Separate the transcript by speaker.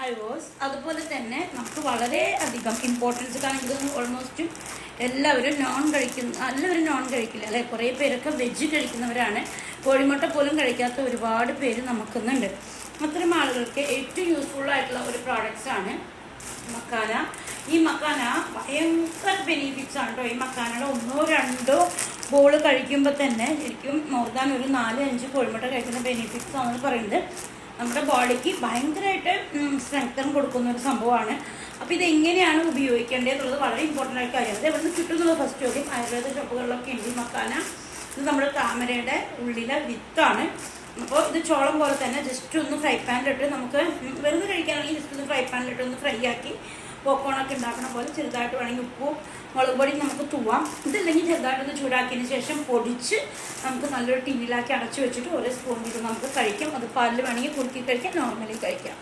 Speaker 1: Highways അതുപോലെ തന്നെ നമുക്ക് വളരെയധികം ഇമ്പോർട്ടൻസ്, കാരണം ഇതൊന്നും ഓൾമോസ്റ്റും എല്ലാവരും നോൺ കഴിക്കില്ല അല്ലെ. കുറേ പേരൊക്കെ വെജ് കഴിക്കുന്നവരാണ്. കോഴിമുട്ട പോലും കഴിക്കാത്ത ഒരുപാട് പേര് നമുക്കുന്നുണ്ട്. അത്തരം ആളുകൾക്ക് ഏറ്റവും യൂസ്ഫുൾ ആയിട്ടുള്ള ഒരു പ്രോഡക്റ്റ്സ് ആണ് മക്കാന. ഈ മക്കാന ഭയങ്കര ബെനിഫിറ്റ്സ് ആണ് കേട്ടോ. ഈ മക്കാനയുടെ 1-2 ബോൾ കഴിക്കുമ്പോൾ തന്നെ ശരിക്കും മോർ ദാൻ ഒരു 4-5 കോഴിമുട്ട കഴിക്കുന്ന ബെനിഫിറ്റ്സ് ആണെന്ന് പറയുന്നത്. നമ്മുടെ ബോഡിക്ക് ഭയങ്കരമായിട്ട് സ്ട്രെങ്തൻ കൊടുക്കുന്ന ഒരു സംഭവമാണ്. അപ്പോൾ ഇതെങ്ങനെയാണ് ഉപയോഗിക്കേണ്ടതെന്നുള്ളത് വളരെ ഇമ്പോർട്ടൻ്റ് ആയ കാര്യമാണ്. ഇത് എവിടെ നിന്ന് കിട്ടുന്നത് ഫസ്റ്റ് ചോദ്യം. ആയുർവേദ ഷോപ്പുകളിലൊക്കെ ഉണ്ട് ഈ മക്കാന. ഇത് നമ്മുടെ താമരയുടെ ഉള്ളിലെ വിത്താണ്. അപ്പോൾ ഇത് ചോളം പോലെ തന്നെ ജസ്റ്റ് ഒന്ന് ഫ്രൈ പാനിലിട്ട് നമുക്ക് വെറുതെ കഴിക്കുകയാണെങ്കിൽ ജസ്റ്റ് ഒന്ന് ഫ്രൈ പാനിലിട്ട് ഒന്ന് ഫ്രൈ ആക്കി പോപ്കോണൊക്കെ ഉണ്ടാക്കുന്ന പോലെ ചെറുതായിട്ട് വേണമെങ്കിൽ ഉപ്പും മുളക് പൊടി നമുക്ക് തൂവാം. ഇതല്ലെങ്കിൽ ചെറുതായിട്ടൊന്ന് ചൂടാക്കിയതിന് ശേഷം പൊടിച്ച് നമുക്ക് നല്ലൊരു ടിന്നിലാക്കി അടച്ചു വെച്ചിട്ട് ഓരോ സ്പൂൺ വീതം നമുക്ക് കഴിക്കാം. അത് പാലിൽ വേണമെങ്കിൽ കുറുക്കി കഴിക്കാം, നോർമലി കഴിക്കാം.